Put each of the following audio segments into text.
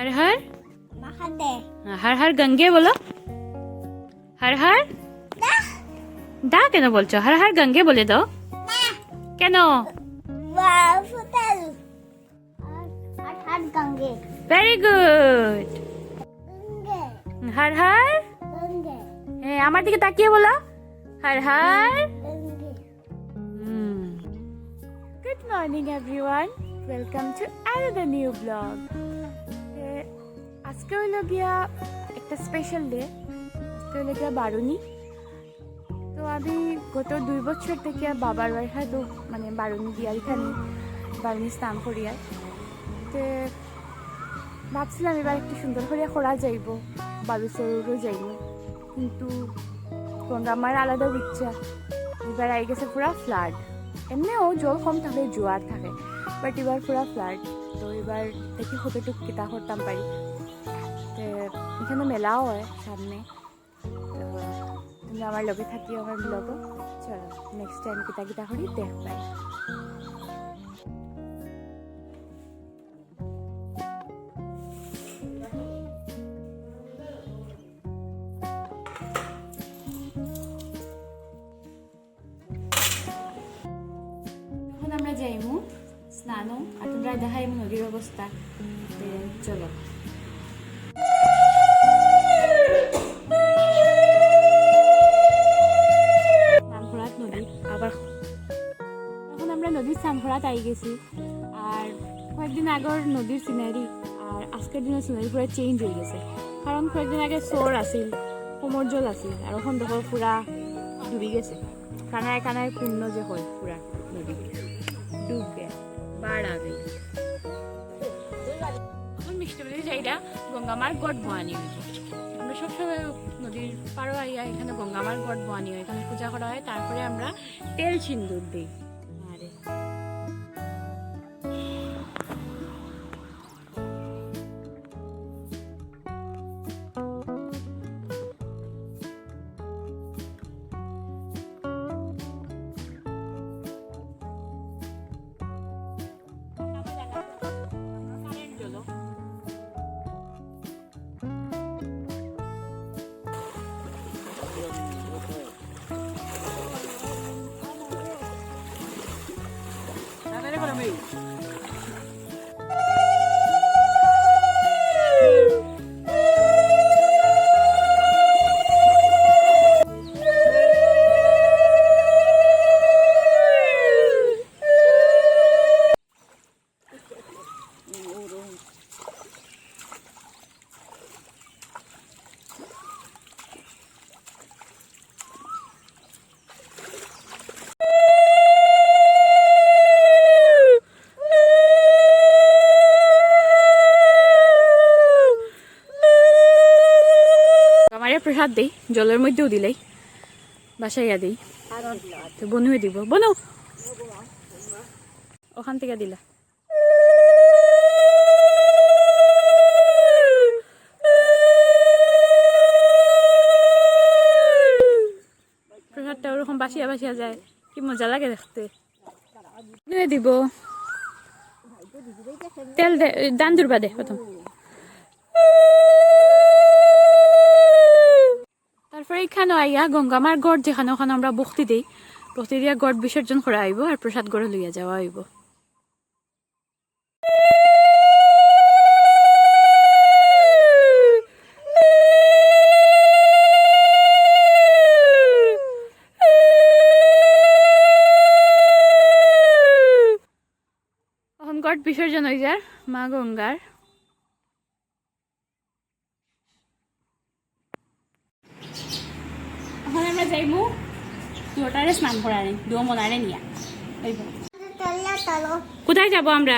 हर हर हर हर गंगे बोलो हर हर दা কেন বলছো হর হর গঙ্গে বলে দাও কেন ভেরি গুড হর হর হ্যাঁ আমার দিকে তাকিয়ে বলো হর হর good morning everyone welcome to another new blog আজকে হলো গিয়া একটা স্পেশাল ডে আজকে হলো গিয়া বারুনি তো আমি গত 2 বছর থেকে বাবার বাড়ি তো মানে বারুনি গিয়ার এখানে বারুনি স্নান করিয়ার তো ভাবছিলাম এবার একটু সুন্দর করে করা যাইব বালুচরও যাইব কিন্তু গঙ্গামার আলাদা ইচ্ছা এবার আই গেছে পুরা ফ্লাড এমনিও জল কম থাকে জোয়ার থাকে বাট এবার পুরা ফ্লাড তো এবার দেখি কতটুকু কিতা করতাম পারি তো এখানে মেলাও হয় সামনে তোমরা আমার লগে থাকিও আমার ব্লগ চলো নেক্সট টাইম কিতা কিতা করি দেখ পাই এখন আমরা যাইমু স্নানও আর তোমরা দেখাইমু নদীর অবস্থা চলো নদীর সামফরাত আই গেছি আর কয়েকদিন আগর নদীর সিনারি আর আজকের দিনের সিনারি পুরো চেঞ্জ হয়ে গেছে কারণ কয়েকদিন আগে চোর আছিল কোমর জল আছিল আর এখন দেখো পুরা ডুবি গেছে কানায় কানায় পূর্ণ যে হয় পুরা নদী ডুব গে বাড় আগে এখন মিষ্টি যাইরা গঙ্গামার গড় ভবানী হয়েছে আমরা সবসময় নদীর পাড়ো আইয়া এখানে গঙ্গামার গড় ভবানী হয় এখানে পূজা করা হয় তারপরে আমরা তেল সিন্দুর দিই প্রসাদ দেই জলের মধ্যেও দিলাই বাসাইয়া দিই তো বনুয়ে দিব বনু ওখান থেকে দিলা প্রসাদটা ওরকম বাসিয়া বাসিয়া যায় কি মজা লাগে দেখতে বনুয়ে দিব তেল দান দুর্বা দে প্রথম তারপরে এখানে আইয়া গঙ্গামার গড় যেখানে ওখানে আমরা বক্তি দিই বক্তি দিয়া গড় বিসর্জন করা আইব আর প্রসাদ গড়ে লইয়া যাওয়া আইব এখন গড় বিসর্জন হয়ে যার মা গঙ্গার এখন আমরা যাইবো দুটারে স্নান করারে দুও মনারে নিয়া কোথায় যাবো আমরা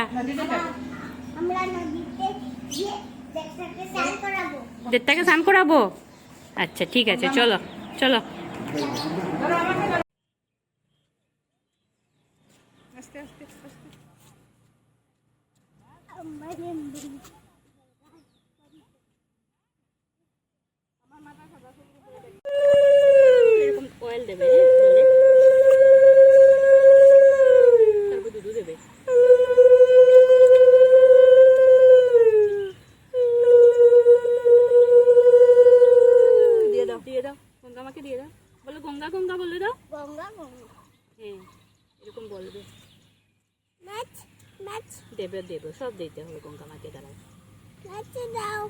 দেড়টাকে স্নান করাবো আচ্ছা ঠিক আছে চলো চলো আস্তে আস্তে এরকম অয়েল দেবে তারপর দুধ দেবে গঙ্গা গঙ্গা। হ্যাঁ এরকম বলবে। মাছ মাছ দেবে দেবে সব দিতে হবে গঙ্গা মাকে দাঁড়াও। মাছে দাও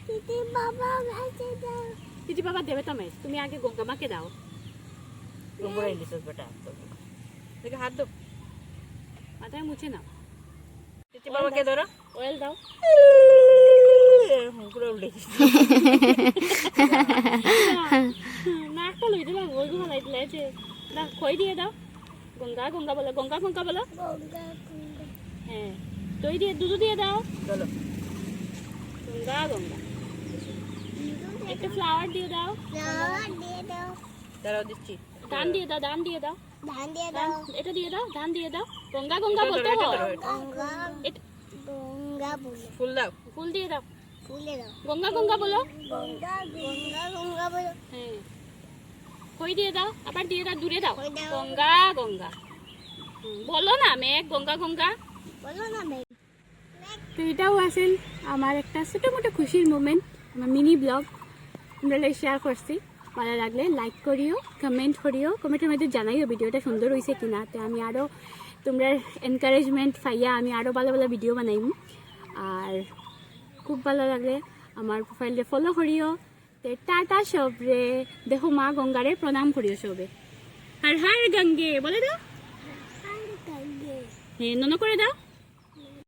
দিদি বাবা মাছে দাও। দিদি বাবা দেবে তো মেয়ে, তুমি আগে গঙ্গা মাকে দাও। গোবর এলিস বেটা দেখে হাত দাও, মাথায় মুছে নাও। দিদি বাবাকে ধরো, অয়েল দাও। পুরো উল্টে নাকটা লই দিলাম, ওই গুলো লাইট লাইছে না, খই দিয়ে দাও। গঙ্গা গঙ্গা বলো, গঙ্গা গঙ্গা বলো। গঙ্গা গঙ্গা। হ্যাঁ দই দিয়ে, দুধ দিয়ে দাও বলো গঙ্গা গঙ্গা। একটা ফ্লাওয়ার দিয়ে দাও। ফ্লাওয়ার দিয়ে দাও। দাঁড়াও দিচ্ছি। ধান দিয়ে দাও, ধান দিয়ে দাও। ধান দিয়ে ধান দাও। এটা দিয়ে দাও, ধান দিয়ে দাও। গঙ্গা গঙ্গা বলতে হয়। গঙ্গা এটা গঙ্গা বলো। ফুল দাও, ফুল দিয়ে দাও। ফুলে দাও। গঙ্গা গঙ্গা বলো। গঙ্গা গঙ্গা গঙ্গা বলো। হ্যাঁ খই দিয়ে দাও, আবার দিয়ে দাও, দূরে দাও। খই দাও। গঙ্গা গঙ্গা বলো না মেঘ, গঙ্গা গঙ্গা বলো না মেঘ। তো এটাও আছিল আমার একটা ছোটো মোটো খুশির মোমেন্ট, আমার মিনি ব্লগ তোমরা শেয়ার করছি। ভালো লাগলে লাইক করিও, কমেন্ট করিও, কমেন্টের মধ্যে জানাইও ভিডিওটা সুন্দর হয়েছে কিনা। তো আমি আরও তোমরা এনকারেজমেন্ট পাইয়া আমি আরও ভালো ভালো ভিডিও বানাইম। আর খুব ভালো লাগলে আমার প্রোফাইলটা ফলো করিও। তো টাটা সবরে, দেখো মা গঙ্গারে প্রণাম করিও সবে। হর হর গঙ্গে বলে দাও। আর গঙ্গে। হ্যাঁ নন করে দাও।